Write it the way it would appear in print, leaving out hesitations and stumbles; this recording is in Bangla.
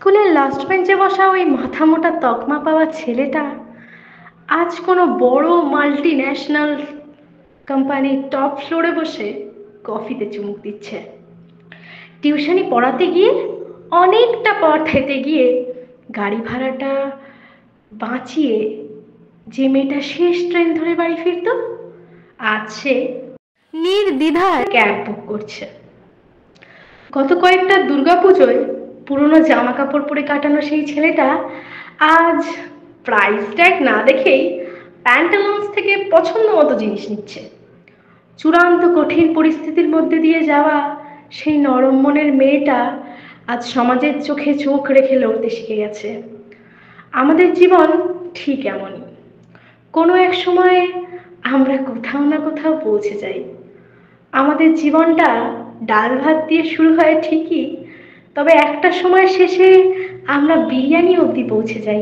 স্কুলের লাস্ট বেঞ্চে বসা ওই মাথা মোটা তকমা পাওয়া ছেলেটা আজ কোনো বড় মাল্টি ন্যাশনাল কোম্পানির টপ ফ্লোরে বসে কফিতে চুমুক দিচ্ছে। টিউশনি পড়াতে গিয়ে অনেকটা পথ হেঁটে গিয়ে গাড়ি ভাড়াটা বাঁচিয়ে যে মেয়েটা শেষ ট্রেন ধরে বাড়ি ফিরত, আজ সে নির্দ্বিধায় ক্যাব বুক করছে। গত কয়েকটা দুর্গাপুজোয় পুরনো জামা কাপড় পরে কাটানো সেই ছেলেটা আজ প্রাইস ট্যাগ না দেখেই প্যান্টালুন্স থেকে পছন্দ মতো জিনিস নিচ্ছে। চূড়ান্ত কঠিন পরিস্থিতির মধ্যে দিয়ে যাওয়া সেই নরম মনের মেয়েটা আজ সমাজের চোখে চোখ রেখে লড়তে শিখে গেছে। আমাদের জীবন ঠিক এমনই, কোনো এক সময়ে আমরা কোথাও না কোথাও পৌঁছে যাই। আমাদের জীবনটা ডাল ভাত দিয়ে শুরু হয় ঠিকই, তবে একটা সময় শেষে আমরা বিরিয়ানি অবধি পৌঁছে যাই।